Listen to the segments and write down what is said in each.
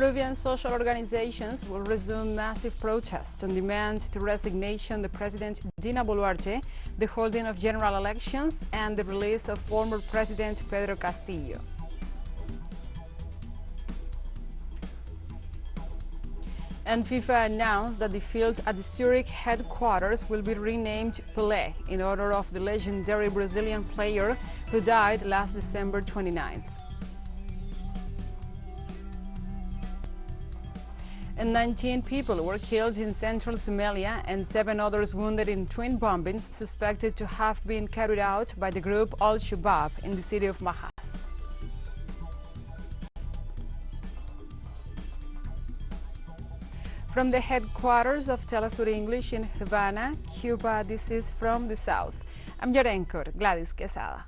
Peruvian social organizations will resume massive protests and demand the resignation of President Dina Boluarte, the holding of general elections, and the release of former President Pedro Castillo. And FIFA announced that the field at the Zurich headquarters will be renamed Pelé in honor of the legendary Brazilian player who died last December 29th. And 19 people were killed in central Somalia and 7 others wounded in twin bombings suspected to have been carried out by the group Al-Shabaab in the city of Mahas. From the headquarters of TeleSUR English in Havana, Cuba, this is From the South. I'm your anchor, Gladys Quesada.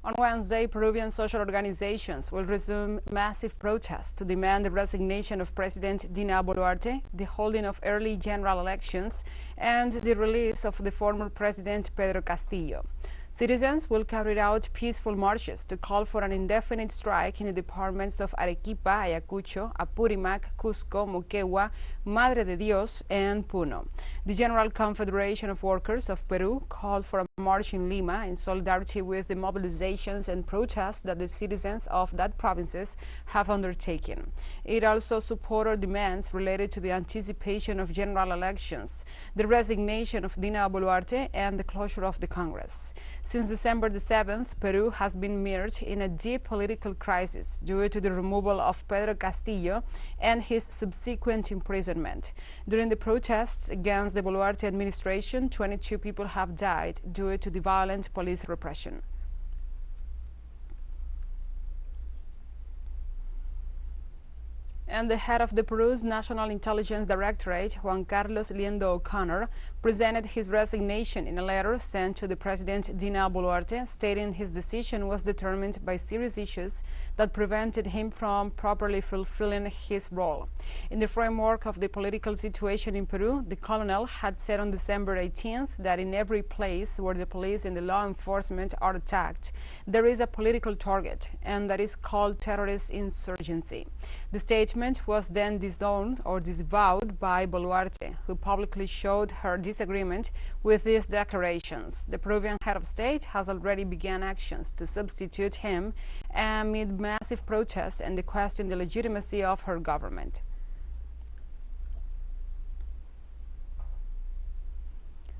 On Wednesday, Peruvian social organizations will resume massive protests to demand the resignation of President Dina Boluarte, the holding of early general elections, and the release of the former President Pedro Castillo. Citizens will carry out peaceful marches to call for an indefinite strike in the departments of Arequipa, Ayacucho, Apurimac, Cusco, Moquegua, Madre de Dios, and Puno. The General Confederation of Workers of Peru called for a march in Lima in solidarity with the mobilizations and protests that the citizens of that provinces have undertaken. It also supported demands related to the anticipation of general elections, the resignation of Dina Boluarte, and the closure of the Congress. Since December the 7th, Peru has been mired in a deep political crisis due to the removal of Pedro Castillo and his subsequent imprisonment. During the protests against the Boluarte administration, 22 people have died due to the violent police repression. And the head of the Peru's National Intelligence Directorate, Juan Carlos Liendo O'Connor, presented his resignation in a letter sent to the President Dina Boluarte, stating his decision was determined by serious issues that prevented him from properly fulfilling his role. In the framework of the political situation in Peru, the colonel had said on December 18th that in every place where the police and the law enforcement are attacked, there is a political target, and that is called terrorist insurgency. The statement was then disowned or disavowed by Boluarte, who publicly showed her disagreement with these declarations. The Peruvian head of state has already begun actions to substitute him amid massive protests and the question the legitimacy of her government.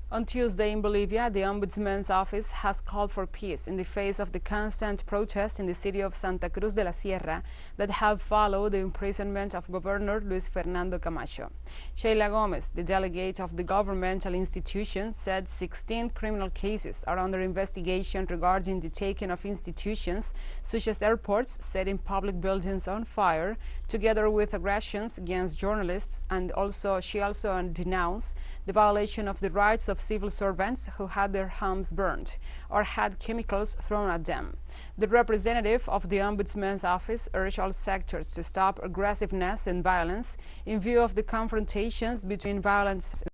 On Tuesday in Bolivia, the Ombudsman's office has called for peace in the face of the constant protests in the city of Santa Cruz de la Sierra that have followed the imprisonment of Governor Luis Fernando Camacho. Sheila Gomez, the delegate of the governmental institution, said 16 criminal cases are under investigation regarding the taking of institutions such as airports, setting public buildings on fire, together with aggressions against journalists, and she also denounced the violation of the rights of civil servants who had their homes burned or had chemicals thrown at them. The representative of the Ombudsman's office urged all sectors to stop aggressiveness and violence in view of the confrontations between violence and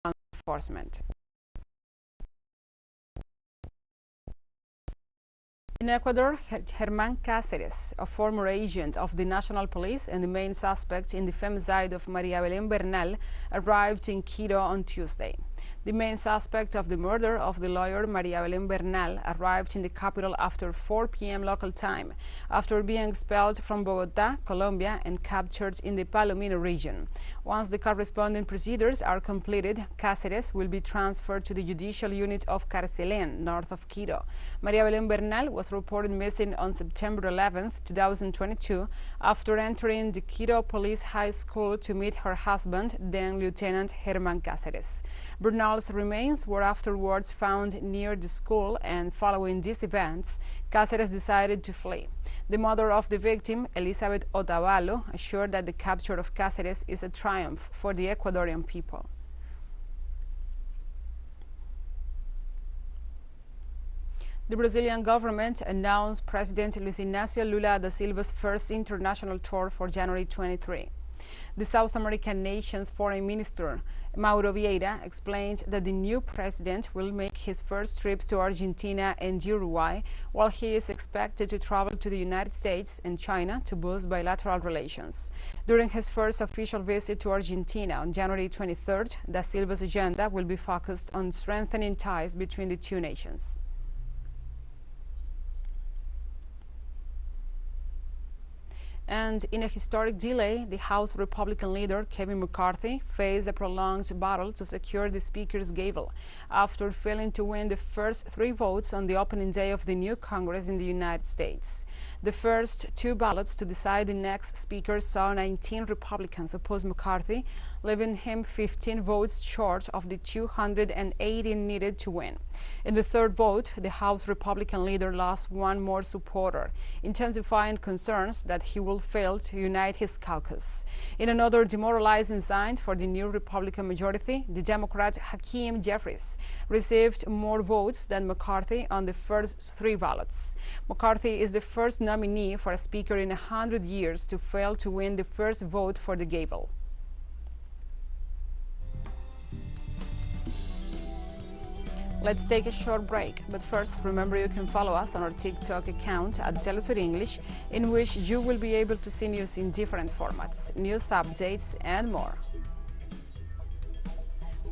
law enforcement. In Ecuador, Germán Cáceres, a former agent of the National Police and the main suspect in the femicide of María Belén Bernal, arrived in Quito on Tuesday. The main suspect of the murder of the lawyer María Belén Bernal arrived in the capital after 4 p.m. local time, after being expelled from Bogotá, Colombia, and captured in the Palomino region. Once the corresponding procedures are completed, Cáceres will be transferred to the judicial unit of Carcelén, north of Quito. María Belén Bernal was reported missing on September 11, 2022, after entering the Quito Police High School to meet her husband, then Lieutenant Germán Cáceres. Bernal's remains were afterwards found near the school, and following these events, Cáceres decided to flee. The mother of the victim, Elizabeth Otavalo, assured that the capture of Cáceres is a triumph for the Ecuadorian people. The Brazilian government announced President Luiz Inácio Lula da Silva's first international tour for January 23. The South American nation's foreign minister, Mauro Vieira, explained that the new president will make his first trips to Argentina and Uruguay, while he is expected to travel to the United States and China to boost bilateral relations. During his first official visit to Argentina on January 23rd, da Silva's agenda will be focused on strengthening ties between the two nations. And in a historic delay, the House Republican leader, Kevin McCarthy, faced a prolonged battle to secure the Speaker's gavel after failing to win the first 3 votes on the opening day of the new Congress in the United States. The first 2 ballots to decide the next Speaker saw 19 Republicans oppose McCarthy, leaving him 15 votes short of the 280 needed to win. In the 3rd vote, the House Republican leader lost 1 more supporter, intensifying concerns that he will fail to unite his caucus. In another demoralizing sign for the new Republican majority, the Democrat Hakeem Jeffries received more votes than McCarthy on the first 3 ballots. McCarthy is the first nominee for a speaker in 100 years to fail to win the first vote for the gavel. Let's take a short break, but first remember you can follow us on our TikTok account at TeleSUR English, in which you will be able to see news in different formats, news updates and more.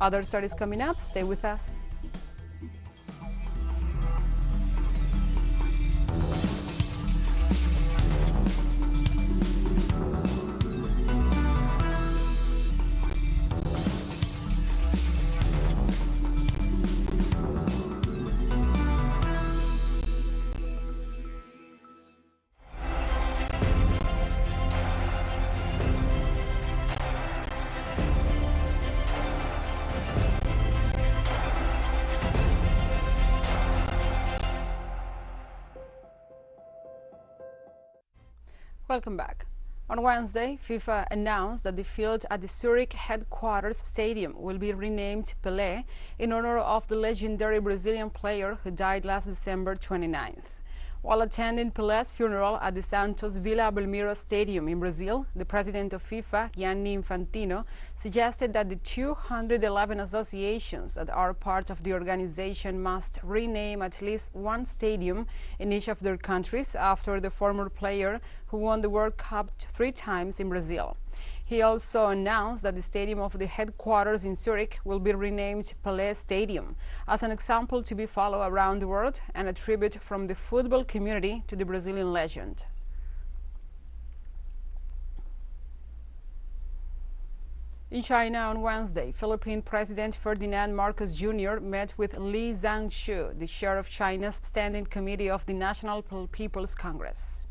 Other stories coming up, stay with us. Welcome back. On Wednesday, FIFA announced that the field at the Zurich headquarters stadium will be renamed Pelé in honor of the legendary Brazilian player who died last December 29th. While attending Pelé's funeral at the Santos Vila Belmiro Stadium in Brazil, the president of FIFA, Gianni Infantino, suggested that the 211 associations that are part of the organization must rename at least 1 stadium in each of their countries after the former player who won the World Cup 3 times in Brazil. He also announced that the stadium of the headquarters in Zurich will be renamed Pelé Stadium, as an example to be followed around the world and a tribute from the football community to the Brazilian legend. In China on Wednesday, Philippine President Ferdinand Marcos Jr. met with Li Zhangshu, the chair of China's Standing Committee of the National People's Congress.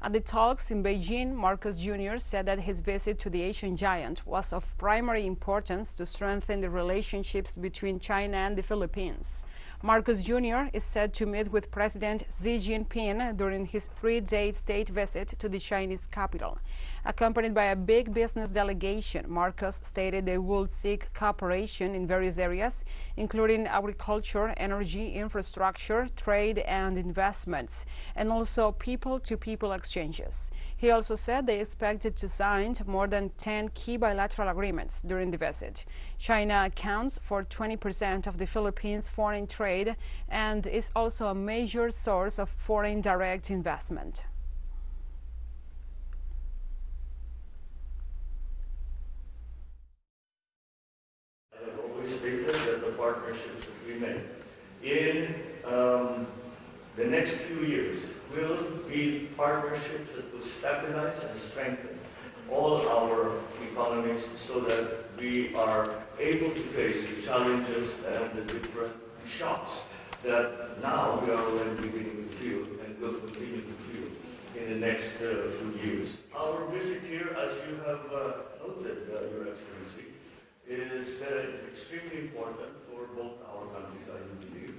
At the talks in Beijing, Marcos Jr. said that his visit to the Asian giant was of primary importance to strengthen the relationships between China and the Philippines. Marcos Jr. is said to meet with President Xi Jinping during his 3-day state visit to the Chinese capital. Accompanied by a big business delegation, Marcos stated they would seek cooperation in various areas, including agriculture, energy, infrastructure, trade and investments, and also people-to-people exchanges. He also said they expected to sign more than 10 key bilateral agreements during the visit. China accounts for 20% of the Philippines' foreign trade and is also a major source of foreign direct investment. I have always stated that the partnerships that we make in the next few years will be partnerships that will stabilize and strengthen all our economies so that we are able to face the challenges and the different shocks that now we are already beginning to feel and will continue to feel in the next few years. Our visit here, as you have noted, Your Excellency, is extremely important for both our countries, I do believe.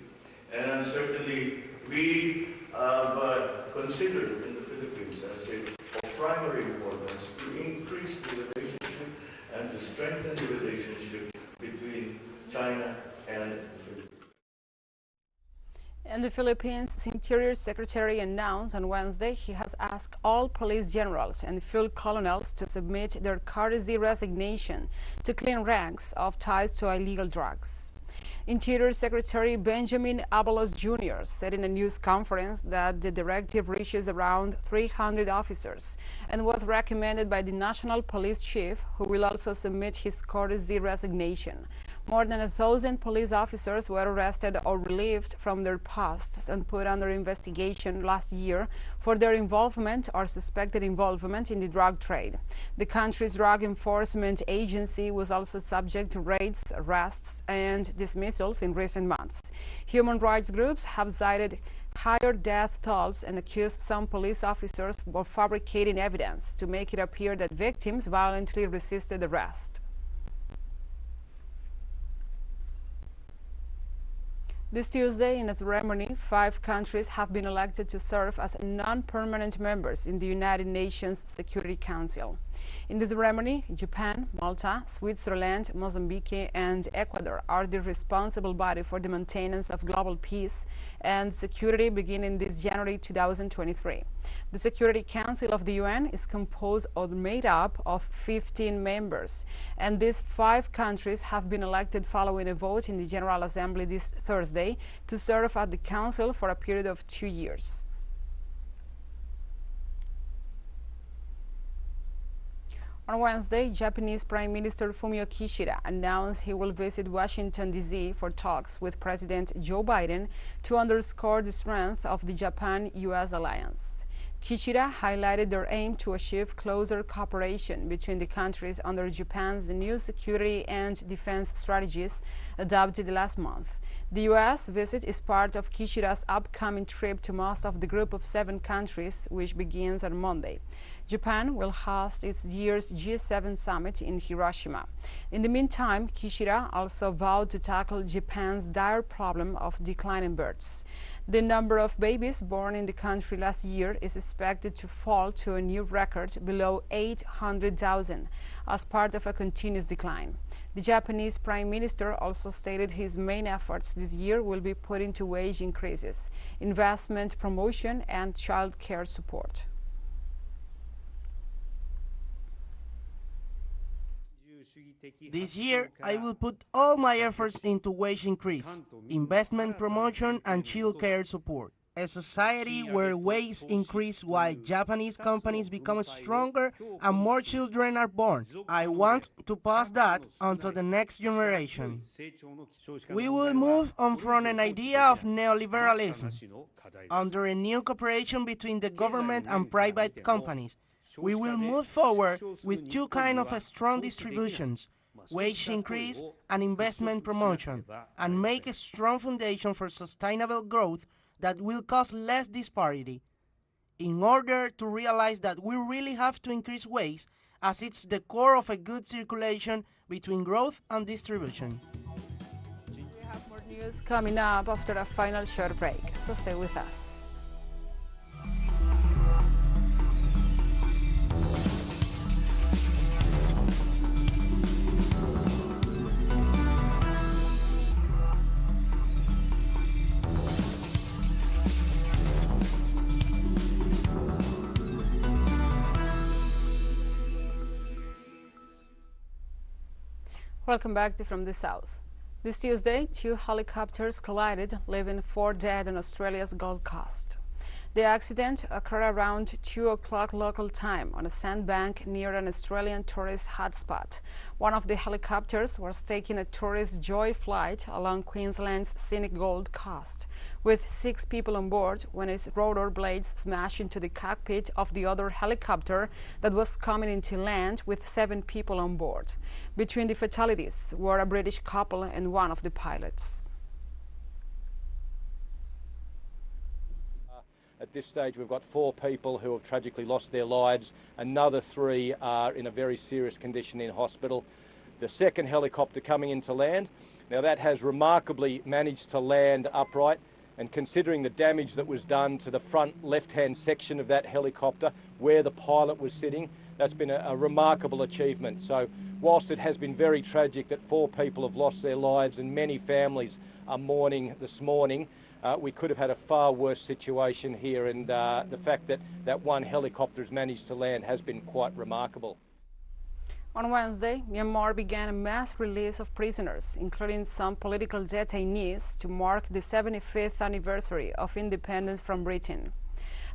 And certainly we have considered in the Philippines as of primary importance to increase the relationship and to strengthen the relationship between China and the Philippines. In the Philippines, Interior Secretary announced on Wednesday he has asked all police generals and field colonels to submit their courtesy resignation to clean ranks of ties to illegal drugs. Interior Secretary Benjamin Abalos Jr. said in a news conference that the directive reaches around 300 officers and was recommended by the National Police Chief, who will also submit his courtesy resignation. More than 1,000 police officers were arrested or relieved from their posts and put under investigation last year for their involvement or suspected involvement in the drug trade. The country's drug enforcement agency was also subject to raids, arrests, and dismissals in recent months. Human rights groups have cited higher death tolls and accused some police officers of fabricating evidence to make it appear that victims violently resisted arrest. This Tuesday, in a ceremony, 5 countries have been elected to serve as non-permanent members in the United Nations Security Council. In the ceremony, Japan, Malta, Switzerland, Mozambique, and Ecuador are the responsible body for the maintenance of global peace and security beginning this January 2023. The Security Council of the UN is composed or made up of 15 members, and these 5 countries have been elected following a vote in the General Assembly this Thursday to serve at the Council for a period of 2 years. On Wednesday, Japanese Prime Minister Fumio Kishida announced he will visit Washington, D.C. for talks with President Joe Biden to underscore the strength of the Japan-U.S. alliance. Kishida highlighted their aim to achieve closer cooperation between the countries under Japan's new security and defense strategies adopted last month. The U.S. visit is part of Kishida's upcoming trip to most of the group of 7 countries, which begins on Monday. Japan will host its year's G7 summit in Hiroshima. In the meantime, Kishida also vowed to tackle Japan's dire problem of declining births. The number of babies born in the country last year is expected to fall to a new record below 800,000 as part of a continuous decline. The Japanese Prime Minister also stated his main efforts this year will be put into wage increases, investment promotion, and child care support. This year, I will put all my efforts into wage increase, investment promotion, and child care support. A society where wages increase while Japanese companies become stronger and more children are born. I want to pass that on to the next generation. We will move on from an idea of neoliberalism under a new cooperation between the government and private companies. We will move forward with 2 kinds of strong distributions, wage increase and investment promotion, and make a strong foundation for sustainable growth that will cause less disparity. In order to realize that we really have to increase wages, as it's the core of a good circulation between growth and distribution. We have more news coming up after a final short break, so stay with us. Welcome back to From the South. This Tuesday, 2 helicopters collided, leaving 4 dead on Australia's Gold Coast. The accident occurred around 2 o'clock local time on a sandbank near an Australian tourist hotspot. One of the helicopters was taking a tourist joy flight along Queensland's scenic Gold Coast, with 6 people on board when its rotor blades smashed into the cockpit of the other helicopter that was coming into land with 7 people on board. Between the fatalities were a British couple and one of the pilots. At this stage, we've got 4 people who have tragically lost their lives. Another 3 are in a very serious condition in hospital. The second helicopter coming into land, now that has remarkably managed to land upright, and considering the damage that was done to the front left-hand section of that helicopter where the pilot was sitting, that's been a remarkable achievement. So whilst it has been very tragic that 4 people have lost their lives and many families are mourning this morning, we could have had a far worse situation here, and the fact that that one helicopter has managed to land has been quite remarkable. On Wednesday, Myanmar began a mass release of prisoners, including some political detainees, to mark the 75th anniversary of independence from Britain.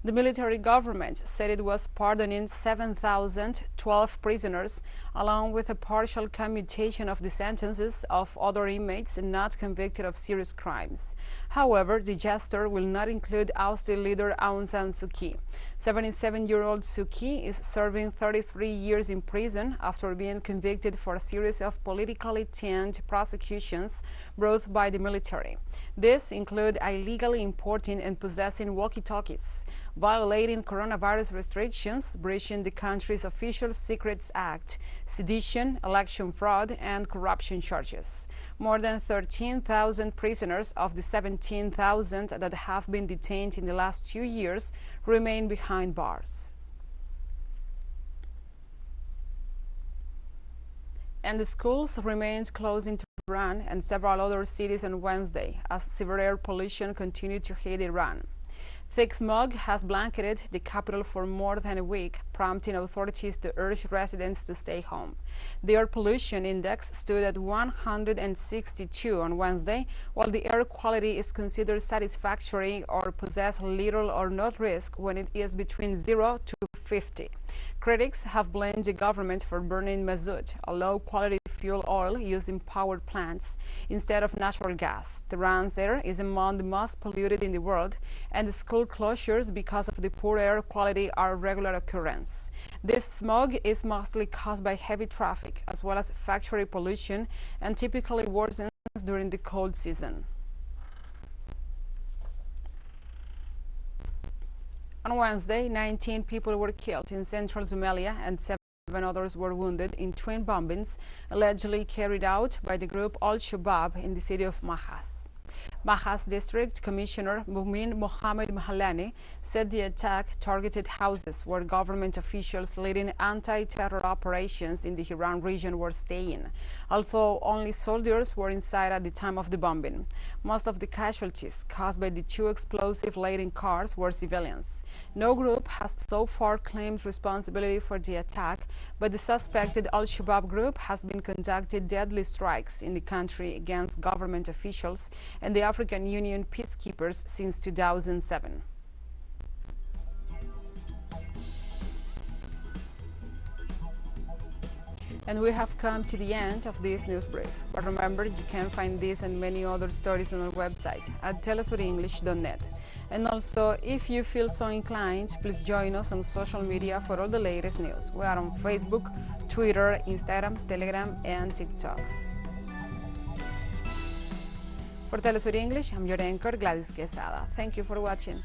The military government said it was pardoning 7,012 prisoners, along with a partial commutation of the sentences of other inmates not convicted of serious crimes. However, the gesture will not include ousted leader Aung San Suu Kyi. 77-year-old Suu Kyi is serving 33 years in prison after being convicted for a series of politically tinged prosecutions brought by the military. These include illegally importing and possessing walkie-talkies, violating coronavirus restrictions, breaching the country's Official Secrets Act, sedition, election fraud, and corruption charges. More than 13,000 prisoners of the 17,000 that have been detained in the last 2 years remain behind bars. And the schools remained closed in Tehran and several other cities on Wednesday as severe air pollution continued to hit Iran. Thick smog has blanketed the capital for more than a week, prompting authorities to urge residents to stay home. The air pollution index stood at 162 on Wednesday, while the air quality is considered satisfactory or poses little or no risk when it is between 0 to 50. Critics have blamed the government for burning mazout, a low-quality fuel oil used in power plants, instead of natural gas. Tehran's air is among the most polluted in the world, and the school closures because of the poor air quality are a regular occurrence. This smog is mostly caused by heavy traffic, as well as factory pollution, and typically worsens during the cold season. On Wednesday, 19 people were killed in central Somalia and 7 others were wounded in twin bombings allegedly carried out by the group Al-Shabaab in the city of Mahas. Mahas District Commissioner Mumin Mohammed Mahalani said the attack targeted houses where government officials leading anti-terror operations in the Hiran region were staying, although only soldiers were inside at the time of the bombing. Most of the casualties caused by the 2 explosive-laden cars were civilians. No group has so far claimed responsibility for the attack, but the suspected Al-Shabaab group has been conducting deadly strikes in the country against government officials and the African Union peacekeepers since 2007. And we have come to the end of this news brief. But remember, you can find this and many other stories on our website at telesurenglish.net. And also, if you feel so inclined, please join us on social media for all the latest news. We are on Facebook, Twitter, Instagram, Telegram, and TikTok. For TeleSUR English, I'm your anchor, Gladys Quesada. Thank you for watching.